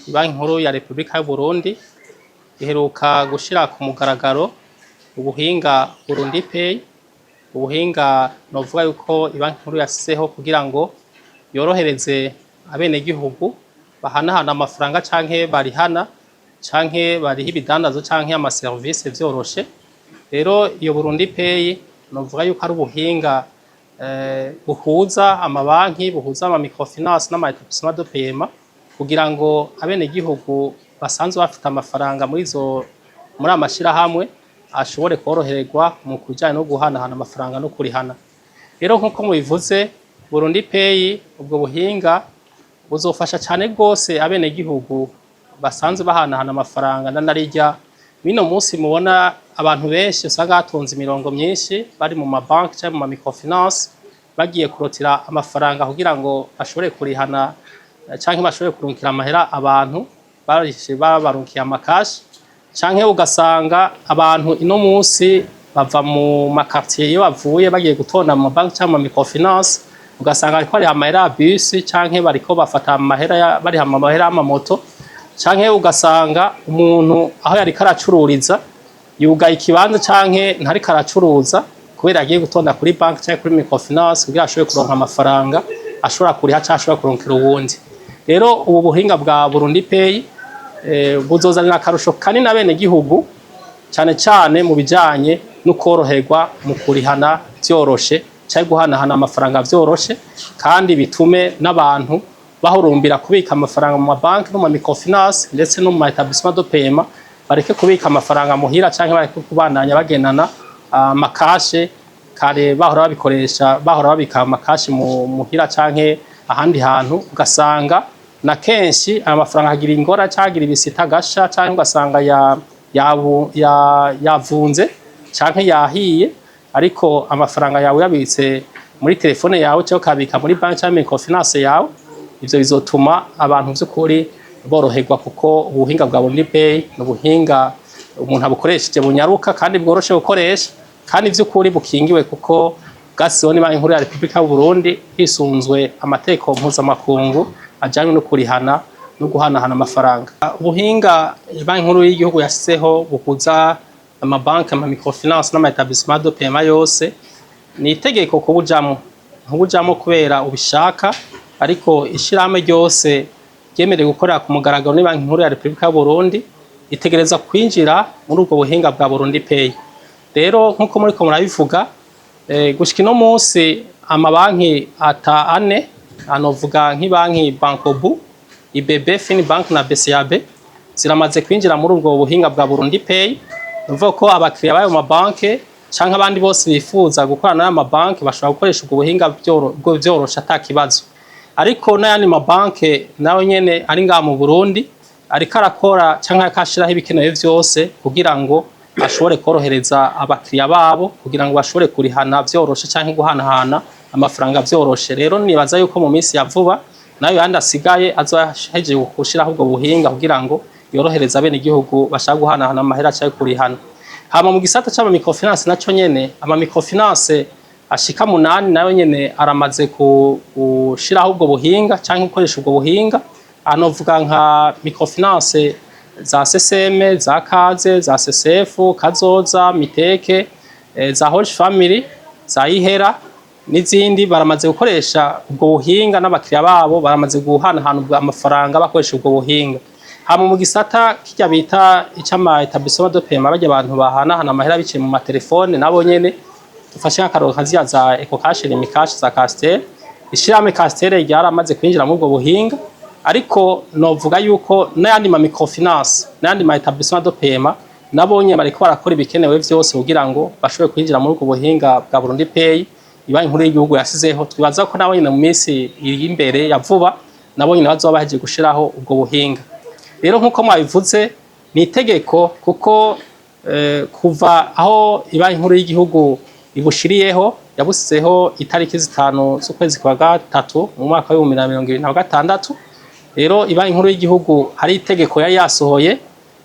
Banki nkuru ya Republika y'u Burundi iheruka gushira ku mugaragaro ubuhinga Burundi Pay, ubuhinga novuga yuko ibanki nkuru yasizeho kugira ngo yorohereze abene gihugu bahanahana amafaranga canke barihana canke bariha ibidandazo canke ama service vyoroshe. Rero iyo Burundi Pay novuga yuko ari ubuhinga buhuza amabanki, buhuza ama microfinance n'ama établissement de paiement kugira ngo abene gihugu basanzwe bafite amafaranga muri amashira hamwe ashobore korohererwa mu kujyana no guhanahana amafaranga no kurihana. Rero nkuko mubivuze Burundi Pay ubwo buhinga buzofasha cyane gose abene gihugu basanzwe bahanahana amafaranga narirya bino munsi mubona abantu benshi usanga hatonze imirongo myinshi bari mu mabanki cyangwa mu ma microfinance bagiye kurotira amafaranga kugira ngo bashobore kurihana canke bashobore kurungikira amahera abantu babarunkiye amakashi canke ugasanga abantu ino munsi bava mu makartier iyo bavuye bagiye gutonda mu banki cyangwa mu microfinance ugasanga ariko ari amahera bus canke bariko bafata amahera bari amahera y'amamoto canke ugasanga umuntu aho yari karacururiza yugaye ikibanza canke ntari karacuruza kubera agiye gutonda kuri banki cyangwa kuri microfinance kugira ashobore kuronka amafaranga ashobora kuriha cyangwa ashobora kuronkera uwundi. Rero ubu buhinga bwa Burundi Pay buzozanira akarusho kanini abene gihugu cyane cyane mu bijanye no koroherwa mu kurihana vyoroshe cyangwa guhanahana amafaranga vyoroshe kandi bitume n'abantu bahurumbira kubika amafaranga mu mabanki no mu microfinance ndetse no mu établissement de paiement bareke kubika amafaranga muhira canke bareke kubandanya bagenana amakashe kare bahora babikoresha bahora babika amakashe mu muhira canke ahandi hantu ugasanga na kenshi amafaranga agira ingora cyagira ibisita gasha cyangwa ugasanga yavunze canke yahiye ariko amafaranga yawe yabitse muri telefone yawe cyo kabika muri banki cyangwa microfinance yawe ivyo bizotuma abantu by'ukuri boroherwa kuko ubuhinga bwa Burundi Pay n'ubuhinga umuntu abukoresheje bunyaruka kandi bworoshe gukoresha kandi by'ukuri bukingiwe kuko bwasizeho banki nkuru ya Republika y'u Burundi hisunzwe amategeko mpuzamakungu ajyanye no kurihana no guhanahana amafaranga. Ubuhinga banki nkuru y'igihugu yasizeho buhuza amabanki ama microfinance n'ama établissement de paiement yose ni itegeko kubujamo kubera ubishaka ariko ishirahamwe ryose ryemerewe gukorera ku mugaragaro ni banki nkuru ya Republika y'u Burundi itegereza kwinjira muri ubwo buhinga bwa Burundi Pay. Rero nkuko muri ko murabivuga gushika no munsi amabanki ane anovuga nk'ibanki Bankobu, IBB, Finibank na BCAB ziramaze kwinjira muri ubwo buhinga bwa Burundi Pay. Nuvuga ko abakiriya bayo mabanki canke abandi bose bifuza gukorana n'amabanki bashobora gukoresha ubwo buhinga vyorosha atakibazo. Ariko n'ayandi mabanki nayo nyene ari ngaha mu Burundi ariko arakora canke akashiraho ibikenewe vyose kugira ngo ashobore korohereza abakiriya babo kugira ngo bashobore kurihana vyoroshe canke guhanahana amafaranga vyoroshe. Rero nibaza yuko mu minsi ya vuba nayo yandi asigaye azoheje gushiraho ubwo buhinga kugira ngo yorohereza bene igihugu bashaka guhanahana amahera cyangwa kurihana. Hama mu gisata c'ama microfinance naco nyene ama microfinance ashika 8 nayo nyene aramaze gushiraho ubwo buhinga canke gukoresha ubwo buhinga anovuga nka microfinance za CCM, za Kaze, za CCF, Kazoza, Miteke, za Hoje Family, za Ihera n'izindi baramaze gukoresha ubwo buhinga n'abakiriya babo baramaze guhanahana amafaranga bakoresha ubwo buhinga. Hama mu gisata kijya bita icama établissement de paiement bajya abantu bahanahana amahera biciye mu matelefone nabo nyene dufashe nk'akaroro kaziya za Ecocash, Rimikash, za Castel. Ishirame Castel ryaramaze kwinjira mu ubwo buhinga ariko novuga yuko n'ayandi ma microfinance n'ayandi ma établissement de paiement nabonye bariko barakora ibikenewe vyose kugira ngo bashobore kwinjira muri ubwo buhinga bwa Burundi Pay. Ibanki nkuru y'igihugu yasizeho twibaza ko nabo nyene mu minsi iri imbere ya vuba nabo nyene bazoba baheje gushiraho ubwo buhinga. Rero nkuko mwabivuze ni itegeko kuko kuva aho ibanki nkuru y'igihugu ibushiriyeho yabusizeho itariki 5 z'ukwezi kwa gatatu mu mwaka wa 2026. Rero ibanki nkuru y'igihugu hari itegeko yari yasohoye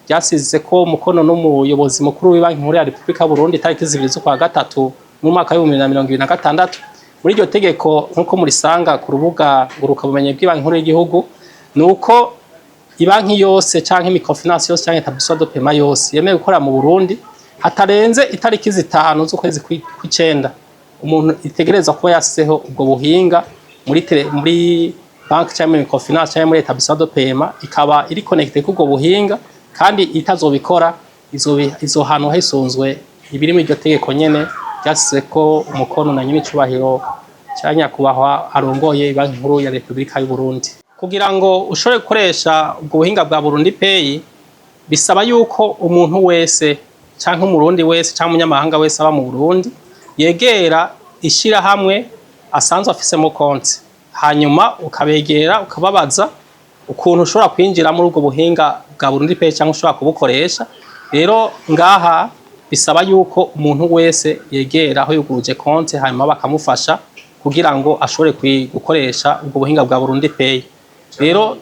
ryasize ko mukono n'umuyobozi mukuru w'ibanki nkuru ya Republika y'u Burundi itariki 2 z'ukwa gatatu mu mwaka wa 2026. Muri iryo tegeko nkuko murisanga ku rubuga nguruka bumenye bw'ibanki nkuru y'igihugu nuko ibanki yose canke microfinance yose canke établissement de paiement yose yemewe gukora mu Burundi hatarenze itariki zitanu z'ukwezi kw'icenda umuntu itegereza kuba yasizeho ubwo buhinga muri banki cyangwa microfinance cyangwa muri établissement de paiement ikaba iri connecté k'ubwo buhinga kandi itazobikora izohanwa hisunzwe ibiri muri iryo tegeko nyene ryasize ko umukono na nyir'icubahiro cyangwa nyakubahwa arongoye banki nkuru ya Repubulika y'u Burundi. Kugira ngo ushobore gukoresha ubwo buhinga bwa Burundi Pay bisaba yuko umuntu wese canke umurundi wese canke umunyamahanga wese aba mu Burundi yegera ishirahamwe asanzwe afisemo konti, hanyuma ukabegera ukababaza ukuntu ushobora kwinjira muri ubwo buhinga bwa Burundi Pay cyangwa ushobora kubukoresha. Rero ngaha bisaba yuko umuntu wese yegera aho yuguruje konti hanyuma bakamufasha kugira ngo ashobore gukoresha ubwo buhinga bwa Burundi Pay. Rero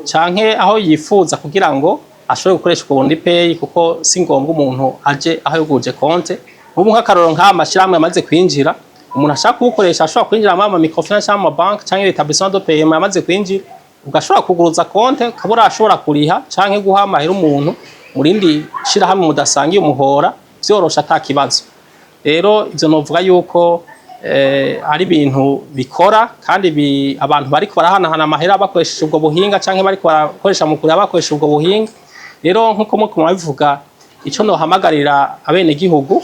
canke aho yifuza kugira ngo ashobore gukoresha ubwo Burundi Pay kuko si ngombwa umuntu aje aho yuguruje konti. Ubu nk'akaroro nk'amashyirahamwe amaze kwinjira umuntu ashaka kubukoresha ashobora kwinjira mu microfinance cyangwa mu banki cyangwa établissement de paiement amaze kwinjira ugashobora kuguruza konti kabura ashobora kuriha canke guha amahera umuntu murindi shirahamwe mudasangiye umuhora byorosha atakibazo. Rero ivyo novuga yuko ari ibintu bikora kandi abantu bariko barahanahana amahera bakoresheje ubwo buhinga canke bariko barakoresha mu kureba bakoresheje ubwo buhinga. Rero nkuko muko mwabivuga ico nohamagarira abene gihugu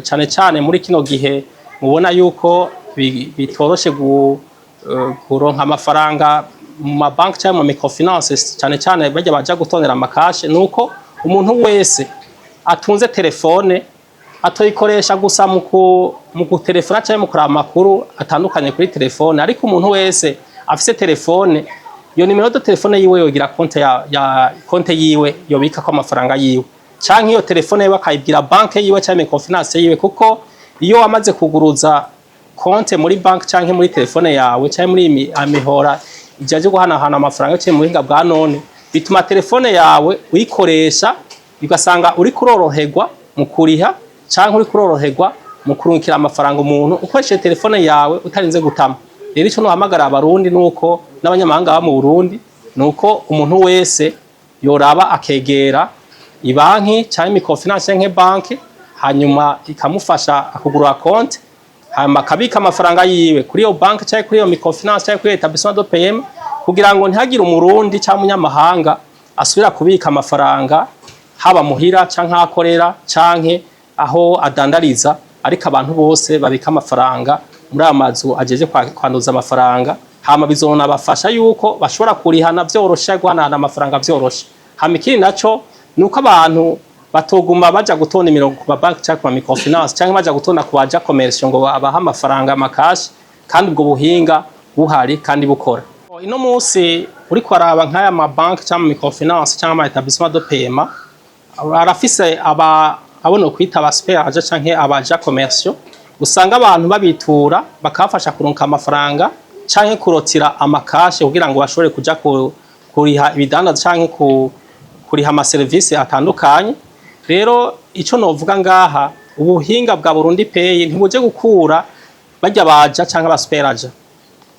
cyane cyane muri kino gihe mubona yuko bitoroshe kuronka amafaranga mu mabanki cyangwa mu microfinance cyane cyane bajya baja gutonera amakashe nuko umuntu wese atunze telefone atoyikoresha gusa mu gutelefona cyangwa mu kuraba amakuru atandukanye kuri telefone, ariko umuntu wese afise telefone iyo nimero de telefone yiwe yogira konte yiwe yobika ko amafaranga yiwe canke iyo telefone yiwe akayibwira banki yiwe cyangwa microfinance yiwe, kuko iyo wamaze kuguruza konte muri banki canke muri telefone yawe cyangwa muri amihora ijaje guhanahana amafaranga cyo mu buhinga bwa none bituma telefone yawe uyikoresha ugasanga uri kuroroherwa mu kuriha canke uri kuroroherwa mu kurungikira amafaranga umuntu ukoresheje telefone yawe utarinze gutama. Rero ico nohamagara abarundi nuko n'abanyamahanga ba mu Burundi nuko umuntu wese yoraba akegera ibanki cyangwa microfinance canke banki hanyuma ikamufasha akugurura konti hanyuma akabika amafaranga yiwe kuri iyo banki cyangwa kuri iyo microfinance cyangwa kuri établissement de paiement kugira ngo ntihagire umurundi cyangwa umunyamahanga asubira kubika amafaranga haba muhira canke akorera canke aho adandariza, ariko abantu bose babika amafaranga muri amazu ajeje kwanduza amafaranga hama bizona bafasha yuko bashobora kurihana byoroshe guhanahana amafaranga byoroshe. Hama ikindi naco nuko abantu batoguma baja gutonda imirongo ku banki cyangwa ku microfinance cyangwa baja gutonda ku baja commerce ngo abaha amafaranga amakashi kandi ubwo buhinga buhari kandi bukora. Ino munsi uri kwaraba nk'aya mabanki cyangwa microfinance cyangwa ama établissement de paiement arafise abona kwita abaspeaje canke abaja commercial, usanga abantu babitura bakafasha kuronka amafaranga canke kurotira amakashi kugira ngo bashobore kuja kuriha ibidandaza canke kuriha ama service atandukanye. Rero ico novuga ngaha ubuhinga bwa Burundi Pay ntibuje gukura bajya baja canke abaspeaje,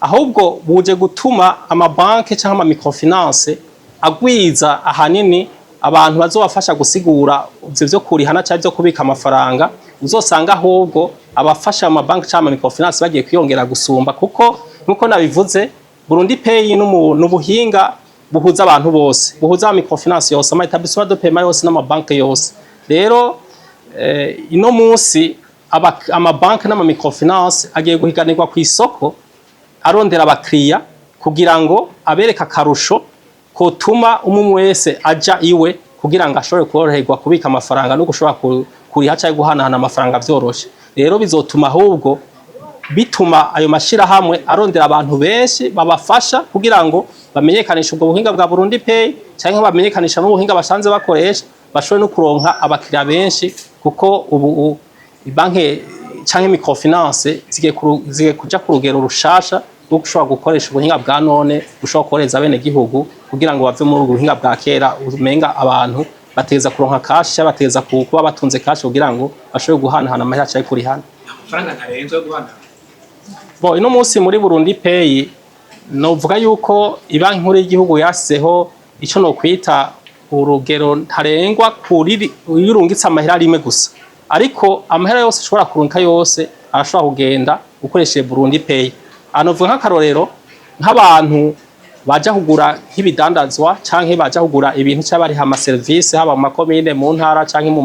ahubwo buje gutuma amabanki canke ama microfinance agwiza ahanini abantu bazobafasha gusigura ivyo byo kurihana cyangwa byo kubika amafaranga. Uzosanga ahubwo abafasha amabanki cyangwa microfinance bagiye kwiyongera gusumba, kuko nkuko nabivuze Burundi Pay n'ubuhinga buhuza abantu bose, buhuza microfinance yose, ama établissement de paiement yose n'amabanki yose. Rero ino munsi amabanki n'ama microfinance agiye guhiganirwa ku isoko arondera abakiriya kugira ngo abereka akarusho kotuma umwe wese aja iwe kugira ngo ashobore koroherwa kubika amafaranga no gushobora kuriha cyangwa guhanahana amafaranga byoroshe. Rero bizotuma ahubwo bituma ayo mashirahamwe arondera abantu benshi babafasha kugira ngo bamenyekanisha ubwo buhinga bwa Burundi Pay cyangwa bamenyekanisha n'ubuhinga basanze bakoresha bashobore no kuronka abakiriya benshi, kuko ubu banki cyangwa microfinance zigiye kuja ku rugero rushasha rwo gushobora gukoresha ubuhinga bwa none gushobora koreza bene gihugu kugira ngo bave muri ubuhinga bwa kera umenga abantu bateza kuronka kashi bateza kuba batunze kashi kugira ngo bashobore guhanahana amahera cyangwa kurihana amafaranga ntarenze yo guhanahana. Ino munsi muri Burundi Pay novuga yuko ibanki nkuru y'igihugu yasizeho ico no kwita urugero ntarengwa kuri yurungitse amahera rimwe gusa, ariko amahera yose ushobora kurunka yose arashobora kugenda ukoresheje Burundi Pay. Anovuga nk'akarorero nk'abantu baja kugura nk'ibidandazwa canke baja kugura ibintu cyabari hama service haba mu makomine mu ntara canke mu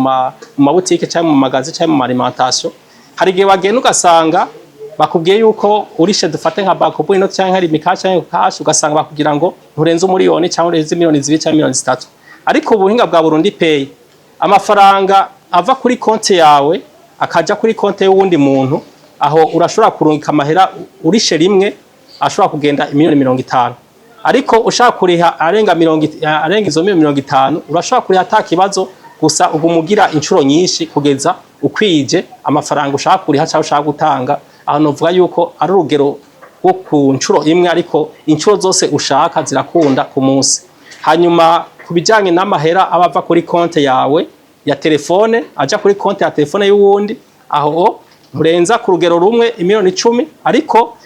mabutike canke mu magazi canke mu alimentation, hari gihe bagenda ugasanga bakubwiye yuko urishe dufate nka banko ino canke hari imikashi canke cash, ugasanga bakugira ngo nturenze umuriyoni canke urenze miliyoni 2 canke miliyoni 3. Ariko ubuhinga bwa Burundi Pay amafaranga ava kuri konti yawe akaja kuri konti y'uwundi muntu, aho urashobora kurungika amahera urishe rimwe ashobora kugenda miliyoni 50. Ariko ushaka kuriha arenga izo miliyoni 50 urashobora kuriha atakibazo, gusa ugumugira inshuro nyinshi kugeza ukwije amafaranga ushaka kuriha cyangwa ushaka gutanga. Aho novuga yuko ari urugero rwo ku nshuro imwe, ariko inshuro zose ushaka zirakunda ku munsi. Hanyuma kubijanye n'amahera abava kuri konti yawe ya telefone aja kuri konti ya telefone y'uwundi, aho nturenza ku rugero rumwe miliyoni 10, ariko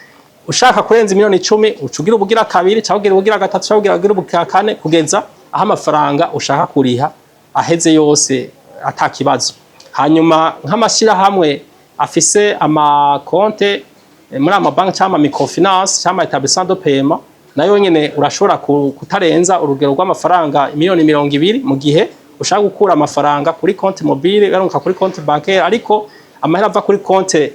ushaka kurenza miliyoni 10 ucugira ubugira kabiri cyangwa ubugira gatatu cyangwa ubugira ubugira kane kugeza aho amafaranga ushaka kuriha aheze yose atakibazo. Hanyuma nk'amashira hamwe afise amakonte muri amabanki cyangwa microfinance cyangwa établissement de paiement, nayo nyene urashobora kutarenza urugero rw'amafaranga miliyoni 20 mu gihe ushaka gukura amafaranga kuri konti mobile garuka kuri konti bancaire, ariko amahera ava kuri konti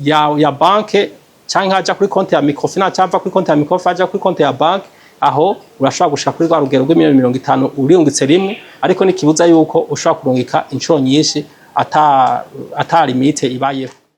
ya banke canke haja kuri konti ya microfinance cyangwa kuri konti ya microfinance haja kuri konti ya bank, aho urashobora gushaka kuri rwa rugero rw'imiliyoni 50 uriyungitse rimwe, ariko nikibuza yuko ushobora kurungika inshuro nyinshi ata limite ibayeho.